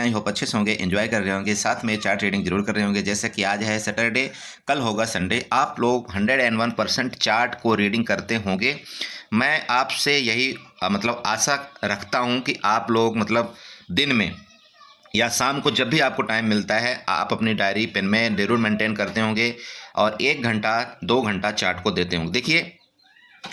I hope अच्छे से होंगे, एंजॉय कर रहे होंगे, साथ में चार्ट ट्रेडिंग जरूर कर रहे होंगे। जैसे कि आज है सैटरडे, कल होगा संडे, आप लोग 101% चार्ट को रीडिंग करते होंगे। मैं आपसे यही मतलब आशा रखता हूं कि आप लोग मतलब दिन में या शाम को जब भी आपको टाइम मिलता है आप अपनी डायरी पेन में जरूर मेंटेन करते होंगे और 1 घंटा 2 घंटा चार्ट को देते होंगे। देखिए,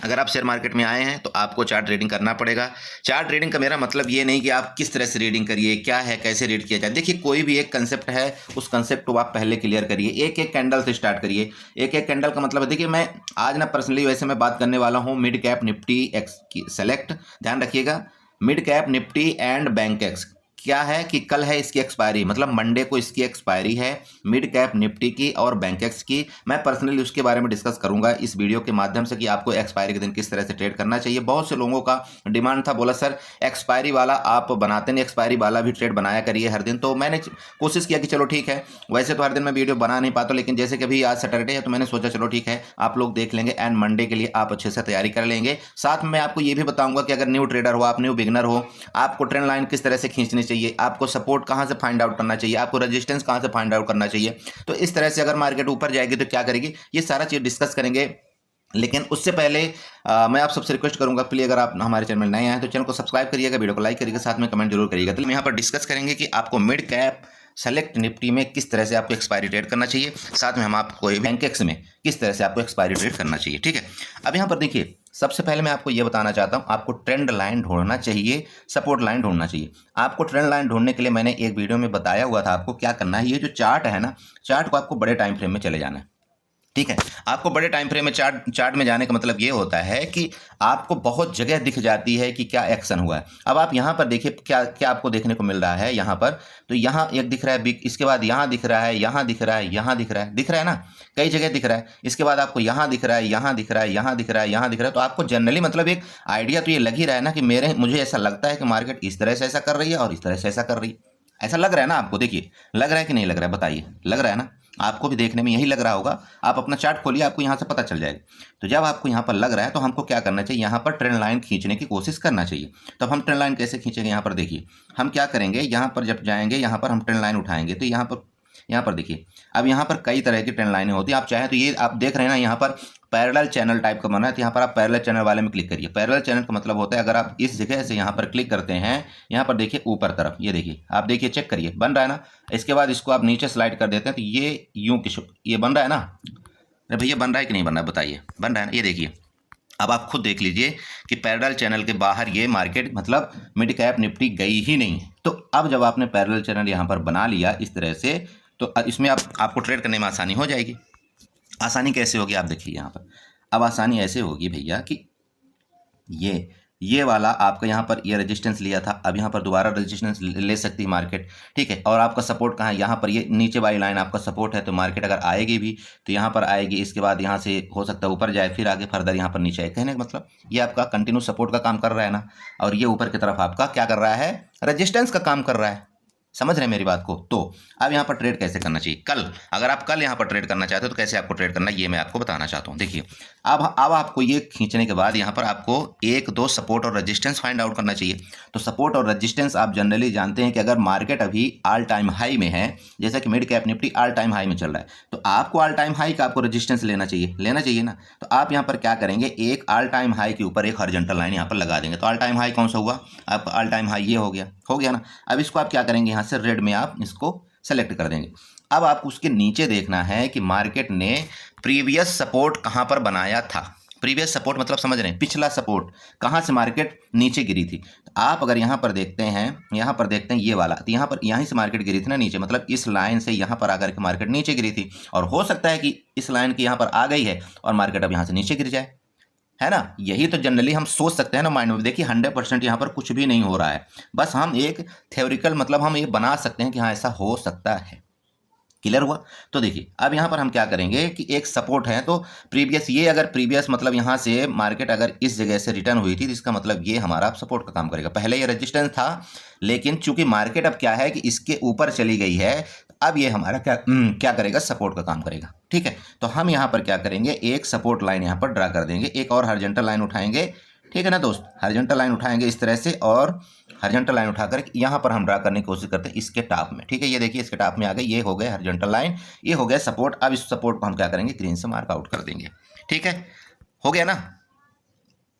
अगर आप शेयर मार्केट में आए हैं तो आपको चार्ट रीडिंग करना पड़ेगा। चार्ट रीडिंग का मेरा मतलब ये नहीं कि आप किस तरह से रीडिंग करिए, क्या है, कैसे रीड किया जाए। देखिए, कोई भी एक कंसेप्ट है, उस कंसेप्ट को आप पहले क्लियर करिए। एक एक कैंडल से स्टार्ट करिए। एक एक कैंडल का मतलब है, देखिए मैं आज ना पर्सनली वैसे मैं बात करने वाला हूँ मिड कैप निफ्टी एक्स की सेलेक्ट। ध्यान रखिएगा, mid cap Nifty and bank x क्या है कि कल है इसकी एक्सपायरी, मतलब मंडे को इसकी एक्सपायरी है मिड कैप निफ्टी की और बैंक एक्स की। मैं पर्सनली उसके बारे में डिस्कस करूंगा इस वीडियो के माध्यम से कि आपको एक्सपायरी के दिन किस तरह से ट्रेड करना चाहिए। बहुत से लोगों का डिमांड था, बोला सर एक्सपायरी वाला आप बनाते नहीं, एक्सपायरी वाला भी ट्रेड बनाया करिए हर दिन। तो मैंने कोशिश किया कि चलो ठीक है, वैसे तो हर दिन मैं वीडियो बना नहीं पाता, लेकिन जैसे कि अभी आज सैटरडे है तो मैंने सोचा चलो ठीक है आप लोग देख लेंगे एंड मंडे के लिए आप अच्छे से तैयारी कर लेंगे। साथ में आपको ये भी बताऊंगा कि अगर न्यू ट्रेडर हो, आप न्यू बिगनर हो, आपको ट्रेंड लाइन किस तरह से खींचनी चाहिए, आपको सपोर्ट कहां से फाइंड आउट करना चाहिए, आपको रेजिस्टेंस कहां से फाइंड आउट करना चाहिए। तो इस तरह से अगर मार्केट ऊपर जाएगी तो क्या करेगी, ये सारा चीज डिस्कस करेंगे। लेकिन उससे पहले मैं आप सबसे रिक्वेस्ट करूंगा, प्लीज अगर आप हमारे चैनल में नए हैं तो चैनल को सब्सक्राइब करिएगा, वीडियो को लाइक करिएगा, साथ में कमेंट जरूर करिएगा। तो हम यहाँ पर डिस्कस करेंगे कि आपको मिड कैप सेलेक्ट निफ्टी में किस तरह से आपको एक्सपायरी ट्रेड करना चाहिए, साथ में हम आपको बैंक एक्स में किस तरह से आपको एक्सपायरी ट्रेड करना चाहिए। ठीक है, अब यहाँ पर देखिए, सबसे पहले मैं आपको ये बताना चाहता हूँ, आपको ट्रेंड लाइन ढूंढना चाहिए, सपोर्ट लाइन ढूंढना चाहिए। आपको ट्रेंड लाइन ढूंढने के लिए मैंने एक वीडियो में बताया हुआ था आपको क्या करना है। ये जो चार्ट है ना, चार्ट को आपको बड़े टाइम फ्रेम में चले जाना है। ठीक है, आपको बड़े टाइम फ्रेम में चार्ट में जाने का मतलब ये होता है कि आपको बहुत जगह दिख जाती है कि क्या एक्शन हुआ है। अब आप यहाँ पर देखिए क्या क्या आपको देखने को मिल रहा है यहाँ पर। तो यहाँ एक दिख रहा है बिग, इसके बाद यहाँ दिख रहा है, यहाँ दिख रहा है, यहाँ दिख रहा है ना, कई जगह दिख रहा है। इसके बाद आपको यहाँ दिख रहा है, यहाँ दिख रहा है, यहाँ दिख रहा है, यहाँ दिख रहा है। तो आपको जनरली मतलब एक आइडिया तो ये लग ही रहा है ना कि मुझे ऐसा लगता है कि मार्केट इस तरह से ऐसा कर रही है और इस तरह से ऐसा कर रही है। ऐसा लग रहा है ना आपको? देखिए, लग रहा है कि नहीं लग रहा है, बताइए। लग रहा है ना, आपको भी देखने में यही लग रहा होगा। आप अपना चार्ट खोलिए, आपको यहाँ से पता चल जाएगा। तो जब आपको यहाँ पर लग रहा है तो हमको क्या करना चाहिए, यहाँ पर ट्रेंड लाइन खींचने की कोशिश करना चाहिए। तो हम ट्रेंड लाइन कैसे खींचेंगे, यहाँ पर देखिए हम क्या करेंगे, यहाँ पर जब जाएंगे यहाँ पर हम ट्रेंड लाइन उठाएंगे। तो यहाँ पर देखिए, अब यहाँ पर कई तरह की ट्रेंड लाइनें होती है। आप चाहें तो ये आप देख रहे हैं ना, यहाँ पर पैरेलल चैनल टाइप का बना है। तो यहाँ पर आप पैरेलल चैनल वाले में क्लिक करिए। पैरेलल चैनल का मतलब होता है अगर आप इस जगह से यहाँ पर क्लिक करते हैं, यहाँ पर देखिए ऊपर तरफ, ये देखिए, आप देखिए चेक करिए, बन रहा है ना। इसके बाद इसको आप नीचे स्लाइड कर देते हैं तो ये यूं ये बन रहा है ना। अरे भैया, बन रहा है कि नहीं बन रहा है, बताइए। बन रहा है ना, ये देखिए। अब आप खुद देख लीजिए कि पैरेलल चैनल के बाहर ये मार्केट मतलब मिड कैप निफ्टी गई ही नहीं है। तो अब जब आपने पैरेलल चैनल यहाँ पर बना लिया इस तरह से, तो इसमें आपको ट्रेड करने में आसानी हो जाएगी। आसानी कैसे होगी, आप देखिए यहाँ पर। अब आसानी ऐसे होगी भैया कि ये वाला आपका यहाँ पर ये रेजिस्टेंस लिया था, अब यहाँ पर दोबारा रेजिस्टेंस ले सकती है मार्केट। ठीक है, और आपका सपोर्ट कहाँ है, यहाँ पर ये नीचे वाली लाइन आपका सपोर्ट है। तो मार्केट अगर आएगी भी तो यहाँ पर आएगी, इसके बाद यहाँ से हो सकता है ऊपर जाए, फिर आगे फर्दर यहाँ पर नीचे आए। कहने का मतलब ये आपका कंटिन्यू सपोर्ट का काम कर रहा है ना, और ये ऊपर की तरफ आपका क्या कर रहा है, रेजिस्टेंस का काम कर रहा है। समझ रहे हैं मेरी बात को? तो अब यहाँ पर ट्रेड कैसे करना चाहिए, कल अगर आप कल यहाँ पर ट्रेड करना चाहते हो तो कैसे आपको ट्रेड करना है ये मैं आपको बताना चाहता हूँ। देखिए, अब आपको ये खींचने के बाद यहाँ पर आपको 1-2 सपोर्ट और रेजिस्टेंस फाइंड आउट करना चाहिए। तो सपोर्ट और रेजिस्टेंस आप जनरली जानते हैं कि अगर मार्केट अभी ऑल टाइम हाई में है, जैसा कि mid cap Nifty all time high में चल रहा है, तो आपको ऑल टाइम हाई का आपको रेजिस्टेंस लेना चाहिए ना। तो आप यहाँ पर क्या करेंगे, एक ऑल टाइम हाई के ऊपर एक हॉरिजॉन्टल लाइन यहाँ पर लगा देंगे। तो ऑल टाइम हाई कौन सा हुआ, आपका ऑल टाइम हाई ये हो गया ना। अब इसको आप क्या करेंगे, यहाँ से रेड में आप इसको सेलेक्ट कर देंगे। अब आपको उसके नीचे देखना है कि मार्केट ने प्रीवियस सपोर्ट कहां पर बनाया था। प्रीवियस सपोर्ट मतलब समझ रहे हैं, पिछला सपोर्ट कहां से मार्केट नीचे गिरी थी। तो आप अगर यहां पर देखते हैं ये वाला, तो यहीं से मार्केट गिरी थी ना नीचे, मतलब इस लाइन से यहां पर आकर के मार्केट नीचे गिरी थी। और हो सकता है कि इस लाइन की यहां पर आ गई है और मार्केट अब यहां से नीचे गिर जाए, है ना। यही तो जनरली हम सोच सकते हैं ना माइंड में। देखिए 100% यहाँ पर कुछ भी नहीं हो रहा है, बस हम एक थ्योरिकल मतलब हम ये बना सकते हैं कि हाँ ऐसा हो सकता है। क्लियर हुआ? तो देखिए, अब यहाँ पर हम क्या करेंगे कि एक सपोर्ट है, तो प्रीवियस मतलब यहाँ से मार्केट अगर इस जगह से रिटर्न हुई थी तो इसका मतलब ये हमारा सपोर्ट का काम करेगा। पहले ये रेजिस्टेंस था, लेकिन चूंकि मार्केट अब क्या है कि इसके ऊपर चली गई है, अब ये हमारा क्या करेगा, सपोर्ट का काम करेगा। ठीक है, तो हम यहाँ पर क्या करेंगे, एक सपोर्ट लाइन यहाँ पर ड्रा कर देंगे, एक और हॉरिजॉन्टल लाइन उठाएंगे। ठीक है ना दोस्त। हॉरिजॉन्टल लाइन उठाएंगे इस तरह से और हॉरिजॉन्टल लाइन उठाकर यहाँ पर हम ड्रा करने की कोशिश करते हैं इसके टॉप में। ठीक है, ये देखिए इसके टॉप में आ गए, ये हो गए हॉरिजॉन्टल लाइन, ये हो गया सपोर्ट। अब इस सपोर्ट को हम क्या करेंगे, ग्रीन से मार्क आउट कर देंगे। ठीक है, हो गया ना।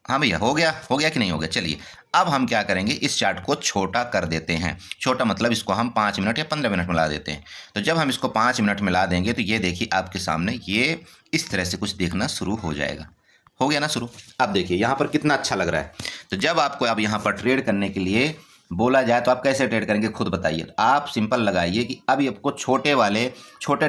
हाँ भैया, हो गया कि नहीं हो गया। चलिए अब हम क्या करेंगे, इस चार्ट को छोटा कर देते हैं। छोटा मतलब इसको हम 5 मिनट या 15 मिनट मिला देते हैं। तो जब हम इसको 5 मिनट मिला देंगे तो ये देखिए आपके सामने ये इस तरह से कुछ देखना शुरू हो जाएगा। हो गया ना शुरू। अब देखिए यहाँ पर कितना अच्छा लग रहा है। तो जब आपको अब यहाँ पर ट्रेड करने के लिए बोला जाए तो आप कैसे ट्रेड करेंगे खुद बताइए। तो आप सिंपल लगाइए कि अभी आपको छोटे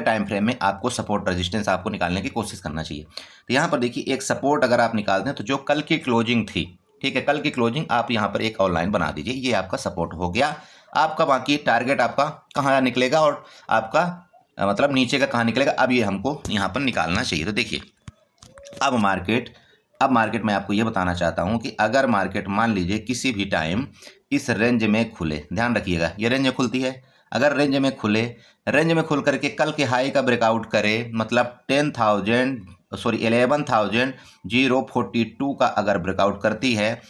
टाइम फ्रेम में आपको सपोर्ट रेजिस्टेंस आपको निकालने की कोशिश करना चाहिए। तो यहाँ पर देखिए एक सपोर्ट अगर आप निकालते हैं तो जो कल की क्लोजिंग थी, ठीक है, कल की क्लोजिंग आप यहाँ पर एक और लाइन बना दीजिए, ये आपका सपोर्ट हो गया। आपका बाकी टारगेट आपका कहाँ निकलेगा और आपका मतलब नीचे का कहाँ निकलेगा, अब ये हमको यहाँ पर निकालना चाहिए। तो देखिए अब मार्केट में आपको ये बताना चाहता हूँ कि अगर मार्केट मान लीजिए किसी भी टाइम इस रेंज में खुले, ध्यान रखिएगा ये रेंज में खुलती है, अगर रेंज में खुल करके कल के हाई का ब्रेकआउट करे, मतलब 11,042 का अगर ब्रेकआउट करती है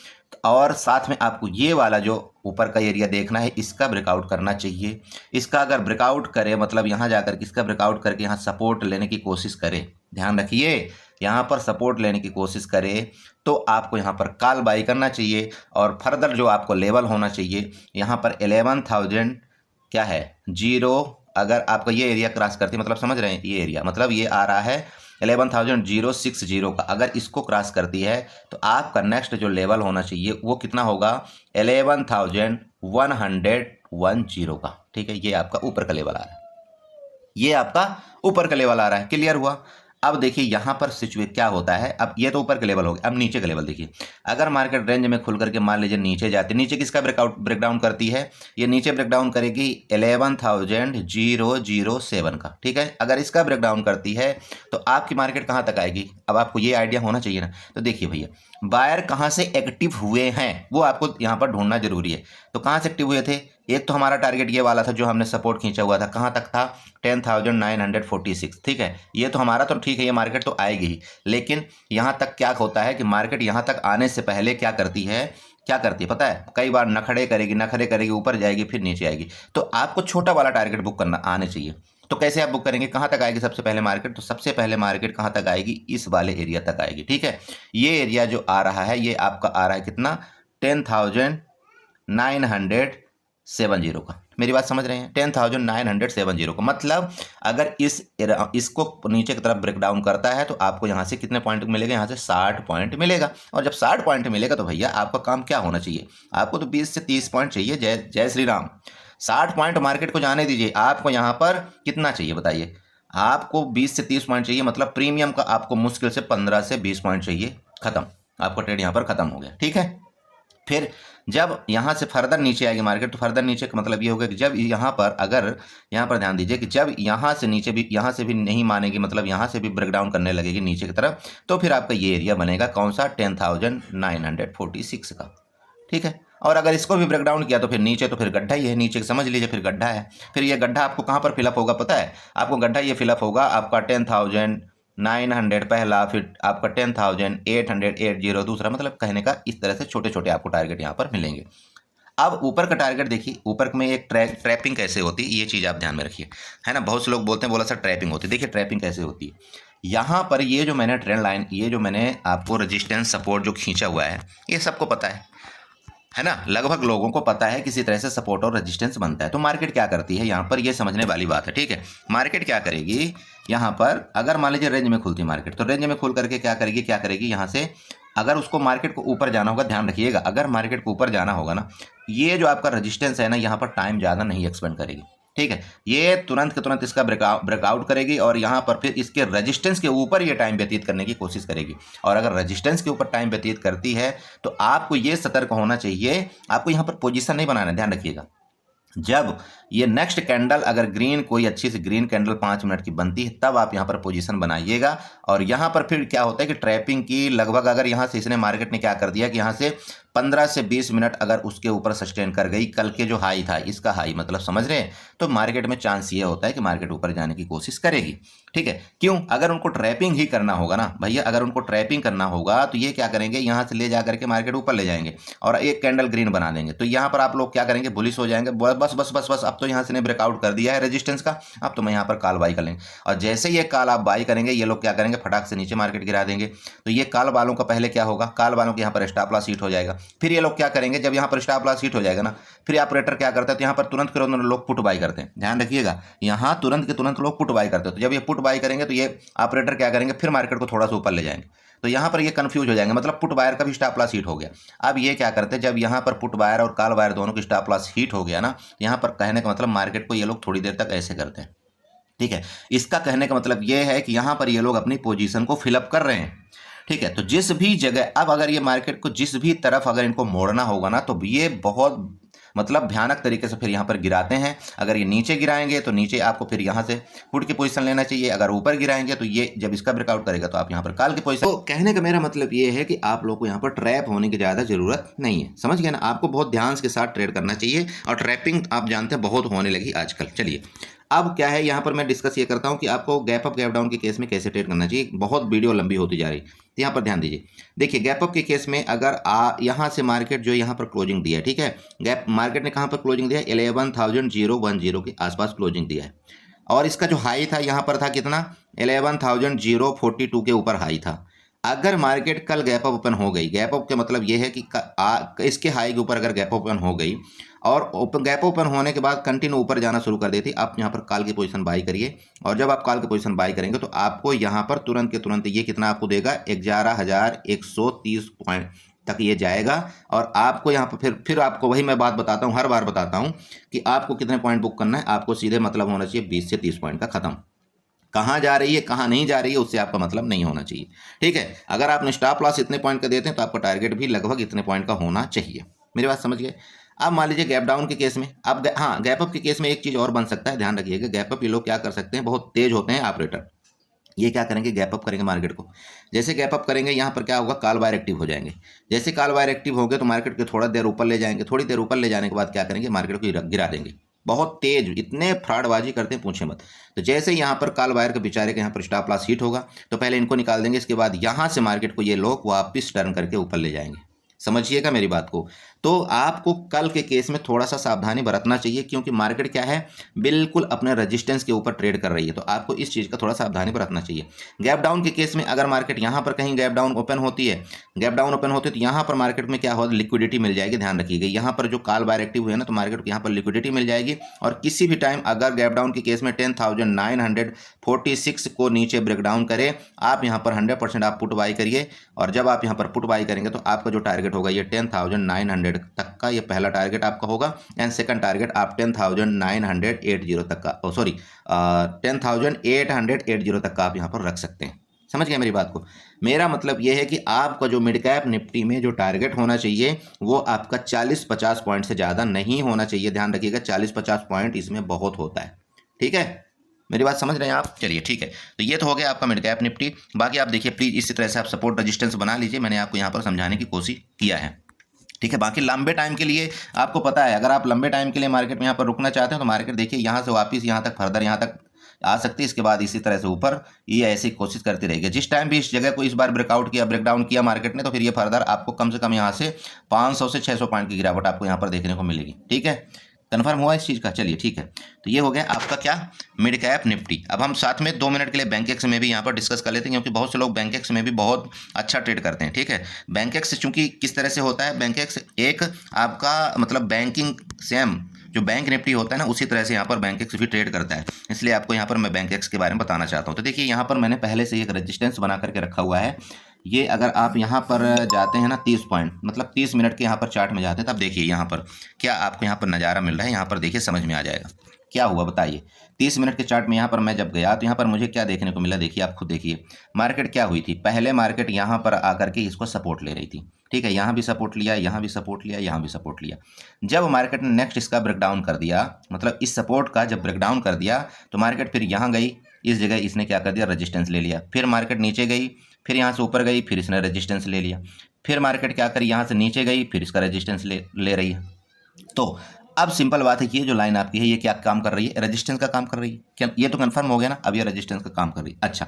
और साथ में आपको ये वाला जो ऊपर का एरिया देखना है, इसका ब्रेकआउट करना चाहिए। इसका अगर ब्रेकआउट करे मतलब यहाँ जाकर किसका ब्रेकआउट करके यहाँ सपोर्ट लेने की कोशिश करे, ध्यान रखिए यहाँ पर सपोर्ट लेने की कोशिश करे तो आपको यहाँ पर कॉल बाई करना चाहिए। और फर्दर जो आपको लेवल होना चाहिए यहाँ पर 11,000 क्या है 0, अगर आपका ये एरिया क्रॉस करती है, मतलब समझ रहे हैं ये एरिया, मतलब ये आ रहा है 11,060 का, अगर इसको क्रॉस करती है तो आपका नेक्स्ट जो लेवल होना चाहिए वो कितना होगा 11,110 का। ठीक है, ये आपका ऊपर का लेवल आ रहा है, ये आपका ऊपर का लेवल आ रहा है। क्लियर हुआ। अब देखिए यहाँ पर सिचुएशन क्या होता है, अब ये तो ऊपर का लेवल हो गया, अब नीचे का लेवल देखिए। अगर मार्केट रेंज में खुल करके मान लीजिए नीचे जाती, नीचे किसका ब्रेकडाउन करती है, ये नीचे ब्रेकडाउन करेगी 11,007 का। ठीक है, अगर इसका ब्रेकडाउन करती है तो आपकी मार्केट कहाँ तक आएगी, अब आपको ये आइडिया होना चाहिए ना। तो देखिए भैया बायर कहाँ से एक्टिव हुए हैं वो आपको यहाँ पर ढूंढना जरूरी है। तो कहाँ से एक्टिव हुए थे, एक तो हमारा टारगेट ये वाला था जो हमने सपोर्ट खींचा हुआ था, कहाँ तक था 10,946। ठीक है, ये तो हमारा तो ठीक है, ये मार्केट तो आएगी ही, लेकिन यहाँ तक क्या होता है कि मार्केट यहाँ तक आने से पहले क्या करती है पता है, कई बार नखड़े करेगी ऊपर जाएगी फिर नीचे आएगी। तो आपको छोटा वाला टारगेट बुक करना आने चाहिए। तो कैसे आप बुक करेंगे, कहाँ तक आएगी सबसे पहले मार्केट, तो सबसे पहले मार्केट कहाँ तक आएगी, इस वाले एरिया तक आएगी। ठीक है, ये एरिया जो आ रहा है ये आपका आ रहा है कितना 10,970 का। मेरी बात समझ रहे हैं, 10,970 का, मतलब अगर इसको नीचे की तरफ ब्रेक डाउन करता है तो आपको यहाँ से कितने पॉइंट मिलेगा, यहाँ से 60 पॉइंट मिलेगा। और जब 60 पॉइंट मिलेगा तो भैया आपका काम क्या होना चाहिए, आपको तो 20 से 30 पॉइंट चाहिए। जय श्री राम। 60 पॉइंट मार्केट को जाने दीजिए, आपको यहाँ पर कितना चाहिए बताइए, आपको 20 से 30 पॉइंट चाहिए, मतलब प्रीमियम का आपको मुश्किल से 15 से 20 पॉइंट चाहिए, खत्म, आपका ट्रेड यहाँ पर खत्म हो गया। ठीक है, फिर जब यहाँ से फर्दर नीचे आएगी मार्केट, तो फर्दर नीचे का मतलब ये होगा कि जब यहाँ पर अगर यहाँ पर ध्यान दीजिए कि जब यहाँ से नीचे भी, यहाँ से भी नहीं मानेगी, मतलब यहाँ से भी ब्रेकडाउन करने लगेगी नीचे की तरफ, तो फिर आपका ये एरिया बनेगा कौन सा 10,946 का। ठीक है, और अगर इसको भी ब्रेकडाउन किया तो फिर नीचे, तो फिर गड्ढा ही है, नीचे समझ लीजिए फिर गड्ढा है। फिर ये गड्ढा आपको कहाँ पर फिलअप होगा पता है, आपको गड्ढा ये फिलअप होगा आपका 10,900 पहला, फिर आपका 10,880 दूसरा, मतलब कहने का इस तरह से छोटे छोटे आपको टारगेट यहाँ पर मिलेंगे। अब ऊपर का टारगेट देखिए, ऊपर में एक ट्रैपिंग कैसे होती है ये चीज़ आप ध्यान में रखिए, है ना। बहुत से लोग बोलते हैं बोला सर ट्रैपिंग होती है, देखिए ट्रैपिंग कैसे होती है। यहाँ पर ये जो मैंने ट्रेंड लाइन, ये जो मैंने आपको रेजिस्टेंस सपोर्ट जो खींचा हुआ है ये सबको पता है ना, लगभग लोगों को पता है किसी तरह से सपोर्ट और रेजिस्टेंस बनता है। तो मार्केट क्या करती है यहाँ पर, ये समझने वाली बात है। ठीक है, मार्केट क्या करेगी यहाँ पर, अगर मान लीजिए रेंज में खुलती मार्केट, तो रेंज में खुल करके क्या करेगी यहाँ से, अगर उसको मार्केट को ऊपर जाना होगा, ध्यान रखिएगा, अगर मार्केट को ऊपर जाना होगा ना, ये जो आपका रेजिस्टेंस है ना, यहाँ पर टाइम ज़्यादा नहीं एक्सपेंड करेगी। ठीक है, ये तुरंत के तुरंत इसका ब्रेकआउट करेगी और यहाँ पर फिर इसके रेजिस्टेंस के ऊपर ये टाइम व्यतीत करने की कोशिश करेगी। और अगर रेजिस्टेंस के ऊपर टाइम व्यतीत करती है तो आपको ये सतर्क होना चाहिए, आपको यहाँ पर पोजीशन नहीं बनाना, ध्यान रखिएगा। जब ये नेक्स्ट कैंडल अगर ग्रीन, कोई अच्छी सी ग्रीन कैंडल 5 मिनट की बनती है, तब आप यहाँ पर पोजीशन बनाइएगा। और यहाँ पर फिर क्या होता है कि ट्रैपिंग की लगभग, अगर यहाँ से इसने मार्केट ने क्या कर दिया कि यहाँ से 15 से 20 मिनट अगर उसके ऊपर सस्टेन कर गई, कल के जो हाई था इसका हाई मतलब समझ रहे हैं, तो मार्केट में चांस ये होता है कि मार्केट ऊपर जाने की कोशिश करेगी। ठीक है, क्यों? अगर उनको ट्रैपिंग ही करना होगा ना भैया, अगर उनको ट्रैपिंग करना होगा तो ये क्या करेंगे, यहाँ से ले जा करके मार्केट ऊपर ले जाएंगे और एक कैंडल ग्रीन बना देंगे। तो यहाँ पर आप लोग क्या करेंगे, बुलिश हो जाएंगे, बस बस बस बस अब तो यहाँ से ने ब्रेकआउट कर दिया है रेजिस्टेंस का, अब तो मैं यहाँ पर कॉल बाई कर लेंगे। और जैसे ये कॉल आप बाई करेंगे, ये लोग क्या करेंगे, फटाक से नीचे मार्केट गिरा देंगे। तो ये कॉल वालों का पहले क्या होगा, कॉल वालों के यहाँ पर स्टॉप लॉस हिट हो जाएगा। फिर ये लोग क्या करेंगे, जब यहाँ पर स्टॉप लॉस हिट हो जाएगा ना, फिर ऑपरेटर क्या करता है, तो यहाँ पर तुरंत फिर लोग पुट बाई करते हैं। ध्यान रखिएगा, यहाँ तुरंत के तुरंत लोग पुट बाई करते हैं। तो जब ये पुट बाई करेंगे तो ये ऑपरेटर क्या करेंगे, फिर मार्केट को थोड़ा सा ऊपर ले जाएंगे। तो यहाँ पर ये कंफ्यूज हो जाएंगे, मतलब पुट बायर का भी स्टॉप लॉस हिट हो गया। अब ये क्या करते हैं, जब यहाँ पर पुट बायर और कॉल बायर दोनों की स्टॉप लॉस हिट हो गया ना, यहाँ पर कहने का मतलब मार्केट को ये लोग थोड़ी देर तक ऐसे करते हैं। ठीक है, इसका कहने का मतलब ये है कि यहाँ पर ये लोग अपनी पोजीशन को फिलअप कर रहे हैं। ठीक है, तो जिस भी जगह अब अगर ये मार्केट को जिस भी तरफ अगर इनको मोड़ना होगा ना, तो ये बहुत मतलब भयानक तरीके से फिर यहाँ पर गिराते हैं। अगर ये नीचे गिराएंगे तो नीचे आपको फिर यहाँ से पुट की पोजीशन लेना चाहिए, अगर ऊपर गिराएंगे तो ये जब इसका ब्रेकआउट करेगा तो आप यहाँ पर कॉल की पोजीशन। तो कहने का मेरा मतलब ये है कि आप लोग को यहाँ पर ट्रैप होने की ज़्यादा जरूरत नहीं है, समझ गए ना। आपको बहुत ध्यान के साथ ट्रेड करना चाहिए, और ट्रैपिंग आप जानते हैं बहुत होने लगी आजकल। चलिए अब क्या है, यहाँ पर मैं डिस्कस ये करता हूँ कि आपको गैप अप गैप डाउन के केस में कैसे ट्रेड करना चाहिए। बहुत वीडियो लंबी होती जा रही है, तो यहाँ पर ध्यान दीजिए। देखिए गैप अप के केस में अगर यहाँ से मार्केट जो यहाँ पर क्लोजिंग दिया है, ठीक है, गैप मार्केट ने कहाँ पर क्लोजिंग दिया है, 11,010 के आसपास क्लोजिंग दिया है। और इसका जो हाई था यहाँ पर था कितना, 11,042 के ऊपर हाई था। अगर मार्केट कल गैप अप ओपन हो गई, गैप अप का मतलब ये है कि इसके हाई के ऊपर अगर गैप ओपन हो गई और गैप ओपन होने के बाद कंटिन्यू ऊपर जाना शुरू कर देती, आप यहाँ पर कॉल की पोजीशन बाई करिए। और जब आप कॉल की पोजीशन बाई करेंगे तो आपको यहाँ पर तुरंत के तुरंत ये कितना आपको देगा, 11,130 पॉइंट तक ये जाएगा। और आपको यहाँ पर फिर आपको वही मैं बात बताता हूँ, हर बार बताता हूँ कि आपको कितने पॉइंट बुक करना है। आपको सीधे मतलब होना चाहिए 20 से 30 पॉइंट का खत्म। कहाँ जा रही है कहाँ नहीं जा रही है उससे आपका मतलब नहीं होना चाहिए। ठीक है, अगर आपने स्टॉप लॉस इतने पॉइंट का देते हैं तो आपका टारगेट भी लगभग इतने पॉइंट का होना चाहिए। मेरी बात समझ गए। अब मान लीजिए गैप डाउन के केस में, अब हाँ गैप अप के केस में एक चीज़ और बन सकता है, ध्यान रखिएगा। गैप अप ये लोग क्या कर सकते हैं, बहुत तेज होते हैं ऑपरेटर। ये क्या करेंगे, गैप अप करेंगे मार्केट को। जैसे गैप अप करेंगे यहाँ पर क्या होगा, कॉल बायर एक्टिव हो जाएंगे। जैसे कॉल बायर एक्टिव हो गए तो मार्केट को थोड़ा देर ऊपर ले जाएंगे। थोड़ी देर ऊपर ले जाने के बाद क्या करेंगे, मार्केट को गिरा देंगे। बहुत तेज, इतने फ्रॉडबाजी करते हैं पूछे मत। तो जैसे यहाँ पर कॉल बायर के बेचारे के यहाँ पर स्टॉप लॉस हिट होगा तो पहले इनको निकाल देंगे, इसके बाद यहाँ से मार्केट को ये लोग वापस टर्न करके ऊपर ले जाएंगे। समझिएगा मेरी बात को। तो आपको कल के केस में थोड़ा सा सावधानी बरतना चाहिए, क्योंकि मार्केट क्या है, बिल्कुल अपने रेजिस्टेंस के ऊपर ट्रेड कर रही है। तो आपको इस चीज़ का थोड़ा सावधानी बरतना चाहिए। गैप डाउन के केस में अगर मार्केट यहाँ पर कहीं गैप डाउन ओपन होती है, गैप डाउन ओपन होती है तो यहाँ पर मार्केट में क्या होगा, लिक्विडिटी मिल जाएगी। ध्यान रखिएगा, यहाँ पर जो कॉल बायर एक्टिव हुए ना तो मार्केट को यहाँ पर लिक्विडिटी मिल जाएगी। और किसी भी टाइम अगर गैप डाउन के केस में 10,946 को नीचे ब्रेकडाउन करे, आप यहाँ पर 100% आप पुट बाई करिए। और जब आप यहाँ पर पुट बाई करेंगे तो आपका जो टारगेट होगा ये 10,900 तक का, ये पहला टारगेट आपका होगा। एंड सेकंड टारगेट आप 10,980 तक का, 10,880 तक का आप यहाँ पर रख सकते हैं। समझ गए मेरी बात को। मेरा मतलब ये है कि आपका जो मिड कैप निफ्टी में जो टारगेट होना चाहिए वो आपका 40-50 पॉइंट से ज़्यादा नहीं होना चाहिए। ध्यान रखिएगा, 40-50 पॉइंट इसमें बहुत होता है। ठीक है, मेरी बात समझ रहे हैं आप। चलिए ठीक है, तो ये तो हो गया आपका मिड कैप निफ्टी। बाकी आप देखिए प्लीज़ इसी तरह से आप सपोर्ट रेजिस्टेंस बना लीजिए। मैंने आपको यहाँ पर समझाने की कोशिश किया है। ठीक है, बाकी लंबे टाइम के लिए आपको पता है, अगर आप लंबे टाइम के लिए मार्केट में यहाँ पर रुकना चाहते हैं तो मार्केट देखिए यहाँ से वापस यहाँ तक फर्दर यहाँ तक आ सकती है। इसके बाद इसी तरह से ऊपर ये ऐसी कोशिश करती रहेगी। जिस टाइम भी इस जगह को इस बार ब्रेकआउट किया, ब्रेकडाउन किया मार्केट ने, तो फिर ये फर्दर आपको कम से कम यहाँ से 500 से 600 पॉइंट की गिरावट आपको यहाँ पर देखने को मिलेगी। ठीक है, कन्फर्म हुआ इस चीज़ का। चलिए ठीक है, तो ये हो गया आपका क्या, मिड कैप निफ्टी। अब हम साथ में 2 मिनट के लिए बैंक एक्स में भी यहाँ पर डिस्कस कर लेते हैं, क्योंकि बहुत से लोग बैंक एक्स में भी बहुत अच्छा ट्रेड करते हैं। ठीक है, बैंक एक्स चूँकि किस तरह से होता है, बैंक एक्स एक आपका मतलब बैंकिंग सेम जो बैंक निफ्टी होता है ना, उसी तरह से यहाँ पर बैंक एक्स भी ट्रेड करता है। इसलिए आपको यहाँ पर मैं बैंक एक्स के बारे में बताना चाहता हूँ। तो देखिए यहाँ पर मैंने पहले से एक रेजिस्टेंस बना करके रखा हुआ है। ये अगर आप यहाँ पर जाते हैं ना 30 पॉइंट, मतलब 30 मिनट के यहाँ पर चार्ट में जाते हैं, तब देखिए यहाँ पर क्या आपको यहाँ पर नज़ारा मिल रहा है। यहाँ पर देखिए, समझ में आ जाएगा क्या हुआ, बताइए। 30 मिनट के चार्ट में यहाँ पर मैं जब गया तो यहाँ पर मुझे क्या देखने को मिला, देखिए आप खुद देखिए। मार्केट क्या हुई थी, पहले मार्केट यहाँ पर आकर के इसको सपोर्ट ले रही थी। ठीक है, यहाँ भी सपोर्ट लिया, यहाँ भी सपोर्ट लिया, यहाँ भी सपोर्ट लिया। जब मार्केट ने नेक्स्ट इसका ब्रेकडाउन कर दिया, मतलब इस सपोर्ट का जब ब्रेकडाउन कर दिया, तो मार्केट फिर यहाँ गई, इस जगह इसने क्या कर दिया, रेजिस्टेंस ले लिया। फिर मार्केट नीचे गई, फिर यहाँ से ऊपर गई, फिर इसने रेजिस्टेंस ले लिया। फिर मार्केट क्या करी, यहाँ से नीचे गई, फिर इसका रेजिस्टेंस ले रही है। तो अब सिंपल बात है कि ये जो लाइन आपकी है ये क्या काम कर रही है, रेजिस्टेंस का काम कर रही है। क्या ये तो कंफर्म हो गया ना, अब ये रेजिस्टेंस का काम कर रही है। अच्छा,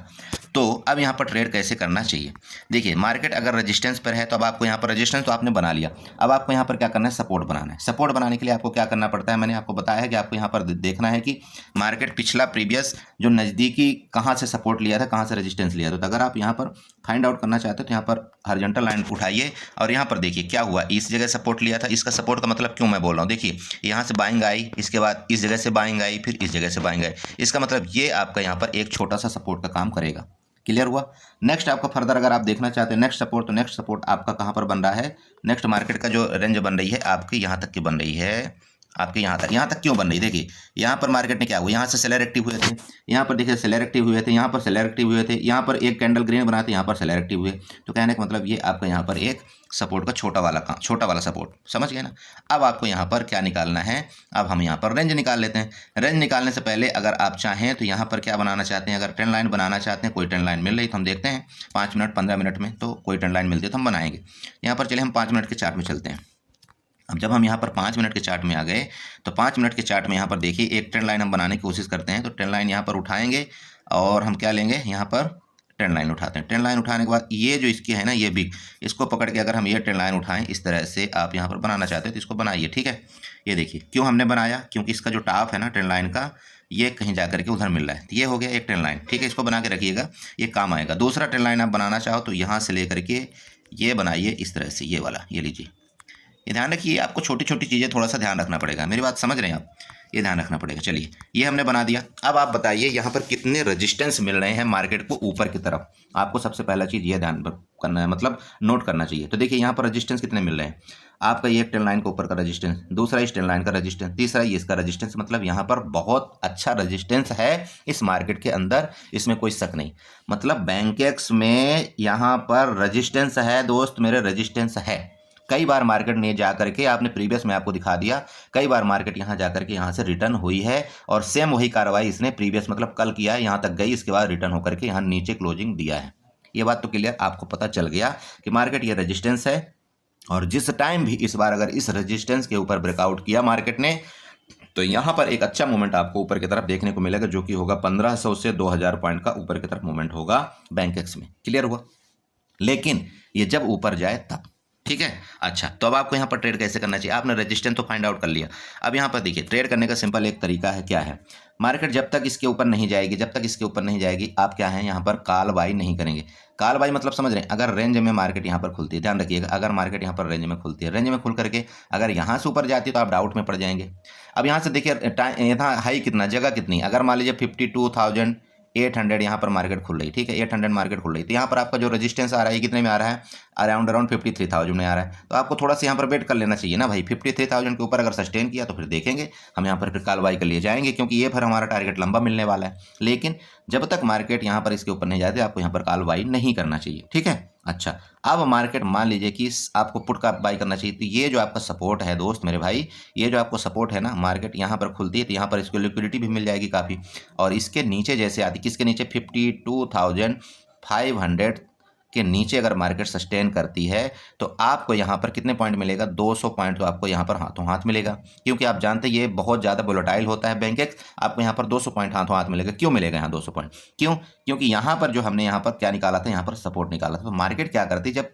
तो अब यहाँ पर ट्रेड कैसे करना चाहिए, देखिए मार्केट अगर रेजिस्टेंस पर है तो अब आपको यहाँ पर रेजिस्टेंस तो आपने बना लिया, अब आपको यहाँ पर क्या करना है, सपोर्ट बनाना है। सपोर्ट बनाने के लिए आपको क्या करना पड़ता है, मैंने आपको बताया है कि आपको यहाँ पर देखना है कि मार्केट पिछला प्रीवियस जो नज़दीकी कहाँ से सपोर्ट लिया था, कहाँ से रेजिस्टेंस लिया था। तो अगर आप यहाँ पर फाइंड आउट करना चाहते हो तो यहाँ पर हॉरिजॉन्टल लाइन उठाइए और यहाँ पर देखिए क्या हुआ, इस जगह सपोर्ट लिया था। इसका सपोर्ट का मतलब क्यों मैं बोल रहा हूँ, देखिए यहाँ से बाइंग आई, इसके बाद इस जगह से बाइंग आई, फिर इस जगह से बाइंग आई। इसका मतलब ये आपका यहाँ पर एक छोटा सा सपोर्ट का काम करेगा। क्लियर हुआ। नेक्स्ट आपका फर्दर अगर आप देखना चाहते हैं नेक्स्ट सपोर्ट, तो नेक्स्ट सपोर्ट आपका कहाँ पर बन रहा है, नेक्स्ट मार्केट का जो रेंज बन रही है आपकी यहाँ तक की बन रही है, आपके यहाँ तक क्यों बन रही, देखिए यहाँ पर मार्केट ने क्या हुआ, यहाँ से सेलर एक्टिव हुए थे, यहाँ पर देखिए सेलर एक्टिव हुए थे, यहाँ पर सेलर एक्टिव हुए थे, यहाँ पर एक कैंडल ग्रीन बनाए थे, यहाँ पर सेलर एक्टिव हुए। तो कहने का मतलब ये आपका यहाँ पर एक सपोर्ट का छोटा वाला सपोर्ट, समझ गए ना। अब आपको यहाँ पर क्या निकालना है, अब हम यहाँ पर रेंज निकाल लेते हैं। रेंज निकालने से पहले अगर आप चाहें तो यहाँ पर क्या बनाना चाहते हैं, अगर ट्रेंड लाइन बनाना चाहते हैं, कोई ट्रेंड लाइन मिल रही तो हम देखते हैं 5 मिनट 15 मिनट में, तो कोई ट्रेंड लाइन मिलती है तो हम बनाएंगे। यहाँ पर चलिए हम 5 मिनट के चार्ट में चलते हैं। अब जब हम यहाँ पर 5 मिनट के चार्ट में आ गए तो 5 मिनट के चार्ट में यहाँ पर देखिए एक ट्रेंड लाइन हम बनाने की कोशिश करते हैं। तो ट्रेंड लाइन यहाँ पर उठाएंगे और हम क्या लेंगे, यहाँ पर ट्रेंड लाइन उठाते हैं। ट्रेंड लाइन उठाने के बाद ये जो इसकी है ना, ये बिग, इसको पकड़ के अगर हम ये ट्रेंड लाइन उठाएं, इस तरह से आप यहाँ पर बनाना चाहते हैं तो इसको बनाइए, ठीक है। ये देखिए क्यों हमने बनाया, क्योंकि इसका जो टॉप है ना ट्रेंड लाइन का, ये कहीं जा करके उधर मिल रहा है। तो ये हो गया एक ट्रेंड लाइन, ठीक है, इसको बना के रखिएगा, ये काम आएगा। दूसरा ट्रेंड लाइन आप बनाना चाहो तो यहाँ से लेकर के ये बनाइए इस तरह से, ये वाला, ये लीजिए। ये ध्यान रखिए, आपको छोटी छोटी चीज़ें थोड़ा सा ध्यान रखना पड़ेगा, मेरी बात समझ रहे हैं आप, ये ध्यान रखना पड़ेगा। चलिए ये हमने बना दिया। अब आप बताइए यहाँ पर कितने रेजिस्टेंस मिल रहे हैं मार्केट को ऊपर की तरफ। आपको सबसे पहला चीज़ ये ध्यान करना है, मतलब नोट करना चाहिए। तो देखिए यहाँ पर रेजिस्टेंस कितने मिल रहे हैं आपका, ये एक ट्रेंड लाइन के ऊपर का रेजिस्टेंस, दूसरा इस ट्रेंड लाइन का रेजिस्टेंस, तीसरा ये इसका रेजिस्टेंस। मतलब यहाँ पर बहुत अच्छा रेजिस्टेंस है इस मार्केट के अंदर, इसमें कोई शक नहीं। मतलब बैंकेक्स में यहाँ पर रेजिस्टेंस है दोस्त मेरे, रेजिस्टेंस है। कई बार मार्केट ने जा करके, आपने प्रीवियस में आपको दिखा दिया, कई बार मार्केट यहाँ जा करके यहाँ से रिटर्न हुई है और सेम वही कार्रवाई इसने प्रीवियस मतलब कल किया है, यहाँ तक गई, इसके बाद रिटर्न होकर के यहाँ नीचे क्लोजिंग दिया है। ये बात तो क्लियर, आपको पता चल गया कि मार्केट ये रेजिस्टेंस है। और जिस टाइम भी इस बार अगर इस रेजिस्टेंस के ऊपर ब्रेकआउट किया मार्केट ने, तो यहाँ पर एक अच्छा मूवमेंट आपको ऊपर की तरफ देखने को मिलेगा, जो कि होगा 1500 से 2000 पॉइंट का ऊपर की तरफ मूवमेंट होगा बैंकेक्स में। क्लियर हुआ। लेकिन ये जब ऊपर जाए तब, ठीक है। अच्छा, तो अब आपको यहाँ पर ट्रेड कैसे करना चाहिए, आपने रेजिस्टेंस तो फाइंड आउट कर लिया। अब यहाँ पर देखिए ट्रेड करने का सिंपल एक तरीका है, क्या है, मार्केट जब तक इसके ऊपर नहीं जाएगी, जब तक इसके ऊपर नहीं जाएगी, आप क्या है यहाँ पर कॉल बाई नहीं करेंगे। कॉल बाई मतलब समझ रहे हैं, अगर रेंज में मार्केट यहाँ पर खुलती है, ध्यान रखिएगा, अगर मार्केट यहाँ पर रेंज में खुलती है, रेंज में खुल करके अगर यहाँ से ऊपर जाती है तो आप डाउट में पड़ जाएंगे। अब यहाँ से देखिए यहाँ हाई कितना, जगह कितनी, अगर मान लीजिए 52,800 यहाँ पर मार्केट खुल रही, ठीक है, 800 मार्केट खुल रही, तो यहाँ पर आपका जो रेजिस्टेंस आ रहा है कितने में आ रहा है, अराउंड 53,000 में आ रहा है। तो आपको थोड़ा सा यहाँ पर वेट कर लेना चाहिए ना भाई, 53,000 के ऊपर अगर सस्टेन किया तो फिर देखेंगे हम यहाँ पर फिर कॉल बाई के लिए जाएंगे, क्योंकि ये फिर हमारा टारगेट लंबा मिलने वाला है। लेकिन जब तक मार्केट यहाँ पर इसके ऊपर नहीं जाती आपको यहाँ पर कॉल बाई नहीं करना चाहिए, ठीक है। अच्छा, अब मार्केट मान लीजिए कि आपको पुट का बाई करना चाहिए, तो ये जो आपका सपोर्ट है दोस्त मेरे भाई, ये जो आपको सपोर्ट है ना, मार्केट यहाँ पर खुलती है तो यहाँ पर इसको लिक्विडिटी भी मिल जाएगी काफ़ी, और इसके नीचे जैसे आती, किसके नीचे, 52,500 के नीचे अगर मार्केट सस्टेन करती है तो आपको यहाँ पर कितने पॉइंट मिलेगा, 200 पॉइंट तो आपको यहाँ पर हाथों हाथ मिलेगा, क्योंकि आप जानते हैं ये बहुत ज़्यादा वोलेटाइल होता है बैंकेक्स। आपको यहाँ पर 200 पॉइंट हाथों हाथ मिलेगा। क्यों मिलेगा यहाँ 200 पॉइंट, क्यों, क्योंकि यहाँ पर जो हमने यहाँ पर क्या निकाला था, यहाँ पर सपोर्ट निकाला था। तो मार्केट क्या करती, जब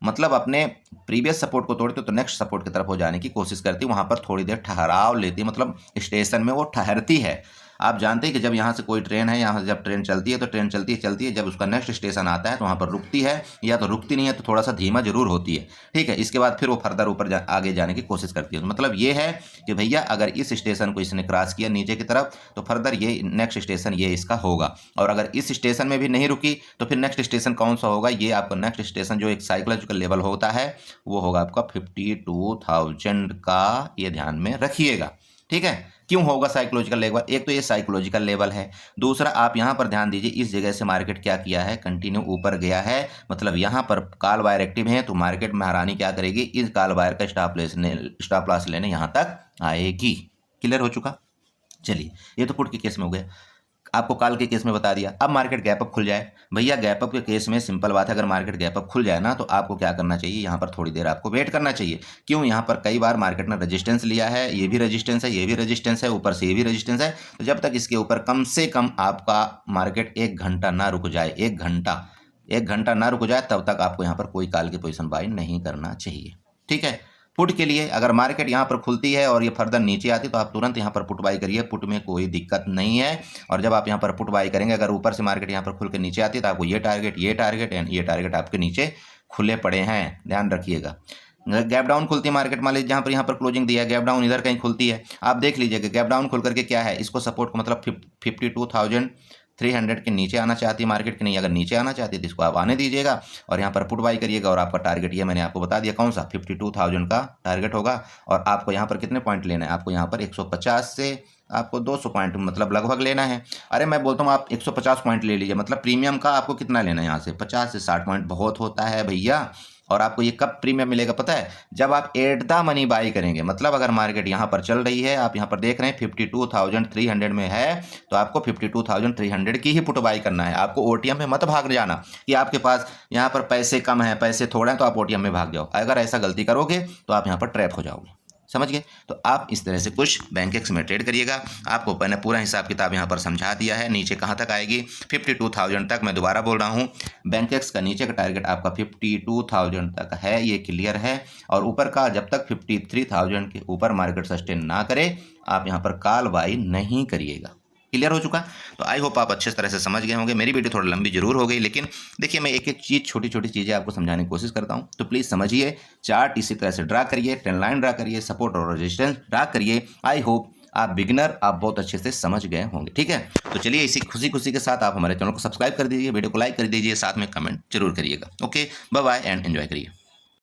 मतलब अपने प्रीवियस सपोर्ट को तोड़ती तो नेक्स्ट सपोर्ट की तरफ हो जाने की कोशिश करती, वहाँ पर थोड़ी देर ठहराव लेती, मतलब स्टेशन में वो ठहरती है। आप जानते हैं कि जब यहाँ से कोई ट्रेन है, यहाँ से जब ट्रेन चलती है तो ट्रेन चलती है, जब उसका नेक्स्ट स्टेशन आता है तो वहाँ पर रुकती है, या तो रुकती नहीं है तो थोड़ा सा धीमा जरूर होती है, ठीक है। इसके बाद फिर वो फर्दर ऊपर आगे जाने की कोशिश करती है। तो मतलब ये है कि भैया अगर इस स्टेशन को इसने क्रॉस किया नीचे की तरफ तो फर्दर ये नेक्स्ट स्टेशन ये इसका होगा, और अगर इस स्टेशन में भी नहीं रुकी तो फिर नेक्स्ट स्टेशन कौन सा होगा, ये आपका नेक्स्ट स्टेशन जो एक साइकोलॉजिकल लेवल होता है वो होगा आपका 52,000 का, ये ध्यान में रखिएगा, ठीक है। क्यों होगा साइकोलॉजिकल लेवल, एक तो ये साइकोलॉजिकल लेवल है, दूसरा आप यहाँ पर ध्यान दीजिए, इस जगह से मार्केट क्या किया है, कंटिन्यू ऊपर गया है, मतलब यहाँ पर कॉल बायर एक्टिव है, तो मार्केट महारानी क्या करेगी, इस कॉल बायर का स्टॉप लॉस लेने यहाँ तक आएगी। क्लियर हो चुका। चलिए ये तो पुट के केस में हो गया। आपको कॉल के केस में बता दिया। अब मार्केट गैप अप खुल जाए, भैया गैप अप के केस में सिंपल बात है, अगर मार्केट गैप अप खुल जाए ना तो आपको क्या करना चाहिए, यहाँ पर थोड़ी देर आपको वेट करना चाहिए। क्यों, यहाँ पर कई बार मार्केट ने रेजिस्टेंस लिया है, ये भी रेजिस्टेंस है, ये भी रेजिस्टेंस है, ऊपर से ये भी रेजिस्टेंस है। तो जब तक इसके ऊपर कम से कम आपका मार्केट 1 घंटा ना रुक जाए, 1 घंटा ना रुक जाए, तब तक आपको यहाँ पर कोई कॉल की पोजीशन बाय नहीं करना चाहिए। ठीक है। पुट के लिए अगर मार्केट यहाँ पर खुलती है और ये फर्दर नीचे आती तो आप तुरंत यहाँ पर पुट बाई करिए, पुट में कोई दिक्कत नहीं है। और जब आप यहाँ पर पुट बाई करेंगे, अगर ऊपर से मार्केट यहाँ पर खुल के नीचे आती है तो आपको ये टारगेट एंड ये टारगेट आपके नीचे खुले पड़े हैं, ध्यान रखिएगा। गैप डाउन खुलती है मार्केट, मान लीजिए जहाँ पर यहाँ पर क्लोजिंग दिया है, गैप डाउन इधर कहीं खुलती है, आप देख लीजिएगा गैप डाउन खुल करके क्या है, इसको सपोर्ट को मतलब 52,300 के नीचे आना चाहती है मार्केट की, नहीं अगर नीचे आना चाहती है तो इसको आप आने दीजिएगा और यहाँ पर पुट बाई करिएगा। और आपका टारगेट ये मैंने आपको बता दिया कौन सा, 52,000 का टारगेट होगा। और आपको यहाँ पर कितने पॉइंट लेना है, आपको यहाँ पर 150 से आपको 200 पॉइंट मतलब लगभग लेना है। अरे मैं बोलता हूँ आप 150 पॉइंट ले लीजिए, मतलब प्रीमियम का आपको कितना लेना है, यहाँ से 50 से 60 पॉइंट बहुत होता है भैया। और आपको ये कब प्रीमियम मिलेगा पता है, जब आप एट द मनी बाई करेंगे। मतलब अगर मार्केट यहाँ पर चल रही है, आप यहाँ पर देख रहे हैं 52,300 में है, तो आपको 52,300 की ही पुट बाई करना है। आपको ओटीएम में मत भाग जाना कि आपके पास यहाँ पर पैसे कम हैं, पैसे थोड़े हैं तो आप ओटीएम में भाग जाओ। अगर ऐसा गलती करोगे तो आप यहाँ पर ट्रैप हो जाओगे, समझ गए। तो आप इस तरह से कुछ बैंकेक्स में ट्रेड करिएगा। आपको मैंने पूरा हिसाब किताब यहाँ पर समझा दिया है। नीचे कहाँ तक आएगी, 52,000 तक। मैं दोबारा बोल रहा हूँ, बैंकेक्स का नीचे का टारगेट आपका 52,000 तक है, ये क्लियर है। और ऊपर का जब तक 53,000 के ऊपर मार्केट सस्टेन ना करे, आप यहाँ पर कॉल बाई नहीं करिएगा। क्लियर हो चुका। तो आई होप आप अच्छे तरह से समझ गए होंगे। मेरी वीडियो थोड़ी लंबी जरूर हो गई, लेकिन देखिए मैं एक एक चीज़, छोटी छोटी चीज़ें आपको समझाने की कोशिश करता हूं। तो प्लीज़ समझिए, चार्ट इसी तरह से ड्रा करिए, ट्रेंड लाइन ड्रा करिए, सपोर्ट और रेजिस्टेंस ड्रा करिए। आई होप आप बिगिनर आप बहुत अच्छे से समझ गए होंगे। ठीक है, तो चलिए इसी खुशी के साथ आप हमारे चैनल को सब्सक्राइब कर दीजिए, वीडियो को लाइक कर दीजिए, साथ में कमेंट जरूर करिएगा। Okay, bye bye and enjoy करिए।